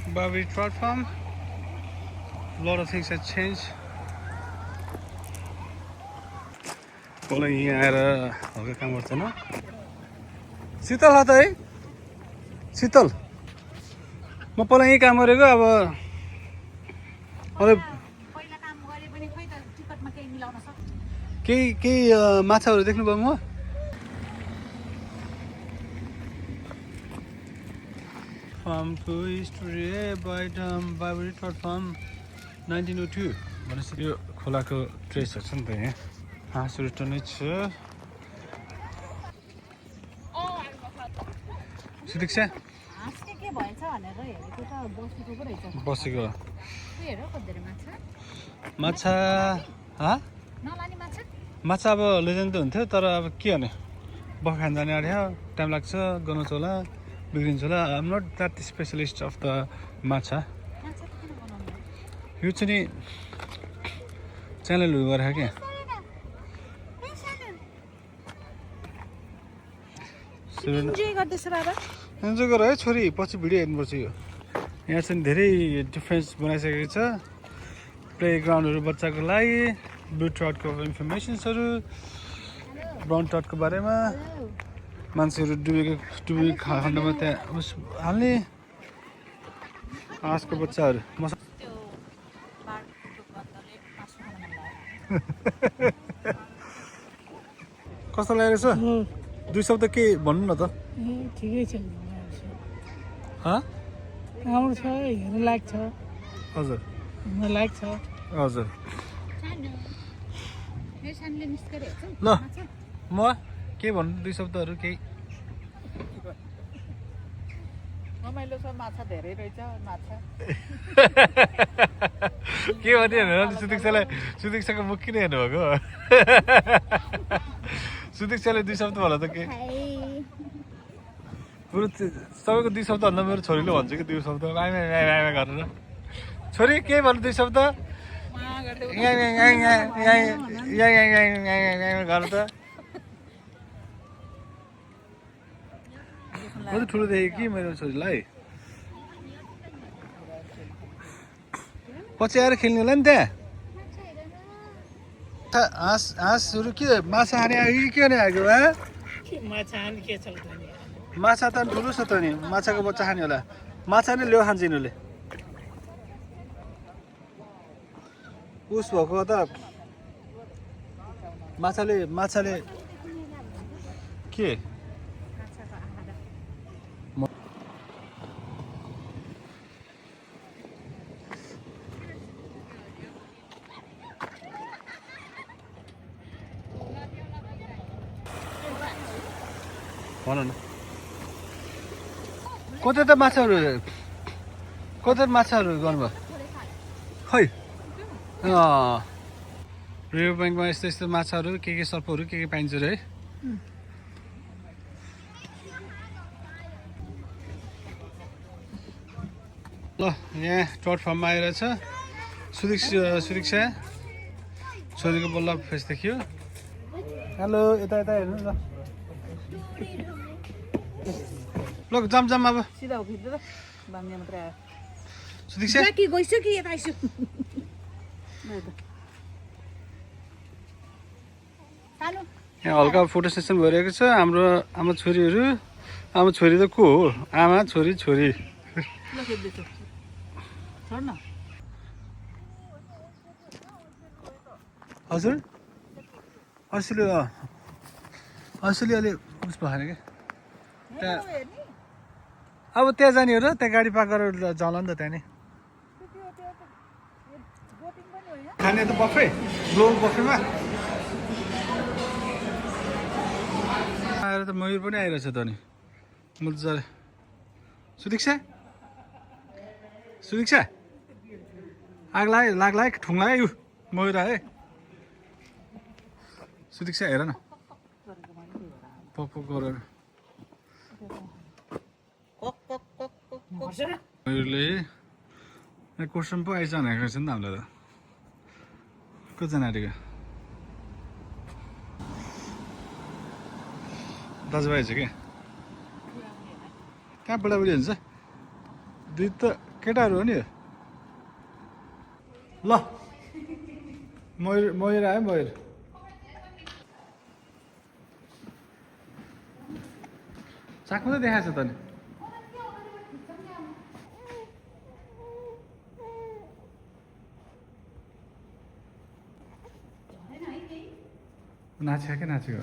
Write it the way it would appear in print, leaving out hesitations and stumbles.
Barbary trout farm. A lot of things have changed. Well, यहाँ आएर हल्का काम गर्छ न शीतल हो त है शीतल म पहिला यही काम गरेको अब पहिला काम गरे पनि खोइ त टिकटमा केही मिलाउन सक्छ केही माछाहरू देख्नुभयो म Farm to history by Barbary Trout Farm 1902 भनेपछि यो खोलाको ट्रेसहरू छ नि त यहाँ हाँसहरू टन्नै छ सुदीक्षा हाँस के भएछ भनेर हेरेको त बसेको पो रहेछ बसेको त्यो हेर कति धेरै माछा माछा नलाने माछा माछा अब लैजानु त हुन्थ्यो तर अब के गर्ने बख खान जाने आँट्यो टाइम लाग्छ गर्नु होला बिग्रिन्छ होला I am not that specialist of the माछा माछा किन बनाउनु यो चाहिँ नि च्यानलहरू गरेको क्या इन्जोय गर्दैछ बाबा इन्जोय गर है छोरी पछि भिडियो हेर्नुपर्छ यो यहाँ चाहिँ धेरै डिफ्रेन्स बनाइसकेको छ प्ले ग्राउन्डहरू बच्चाको लागि ब्लू ट्राउटको इन्फर्मेसन्सहरू ब्राउन ट्राउटको बारेमा मान्छेहरू डुबेको खण्डमा त्यहाँ उस हाल्ने हाँसको बच्चाहरू त्यो बारको बन्दले मासु खान मन लाग्यो कस्तो लागेको छ दुई शब्द के भन्नु न त ठिकै छ हँ राम्रो छ हेर्नु लायक छ हजुर हेर्नु लायक छ हजुर यो सानले निस्केर हेर्छौ ल म के भन्नु दुई शब्दहरू केही रमाइलो छ माछा धेरै रहेछ माछा के भने हेर्नु सुदीक्षाको मुख किन हेर्नुभएको सुदीक्षाले दुई शब्द भन्नु त के बरु तपाईँको दुई शब्द भन्दा मेरो छोरीले भन्छ कि दुई शब्द गरेर छोरी के भन्नु दुई शब्द गर त कति ठुलो देखेँ कि मेरो छोरीलाई पछि आएर खेल्नु होला नि त्यहाँ हाँसहरू के माछा हाने आयो कि के हाने आएको माछा हानि के छ माछा त ठुलो छ त नि माछाको बच्चा खाने होला माछा नै ल्याउ खान्छ यिनीहरूले उस भएको त माछाले के भन न कतै त माछाहरू गर्नुभयो खै रिभर ब्याङ्कमा यस्तो यस्तो माछाहरू के सर्पहरू के पाइन्छ अरे है ल यहाँ ट्राउट फार्ममा आइरहेछ सुदीक्षा छोरीको बल्ल फेस देखियो हेलो यता हेर्नु ल ल जाम अब सिधा उभिँदै त बाङ्गे मात्रै आयो सुदीक्षा कि गइसक्यो कि यता आइसक्यो यहाँ हल्का फोटो सेसन भइरहेको छ हाम्रो आमा छोरीहरू आमा छोरी त को हो आमा छोरी ल खेल्दैछु छोड न हजुर असली अलि उस भएन क्या त्यहाँ अब त्यहाँ जाने हो र त्यहाँ गाडी पार्क गरेर जाउँला नि त त्यहाँ नि खाने त बफे ग्लोबल बफेमा आएर त मयूर पनि आइरहेछ त नि मजाले सुदीक्षा आग लाग्यो ठुङ लाग्यो मयूर आयो सुदीक्षा हेर न पप गरेर मयूरले क्वेसन पो आइजान हेरेको छ नि त हामीलाई त कतिजना आँटेको दाजुभाइ छ क्या कहाँ बुढाबुढी हुन्छ दुई त केटाहरू हो नि ल मयूर मयूर आयो मयूर चाक मात्रै देखाएको छ त नि नाच्यो के नाच्यो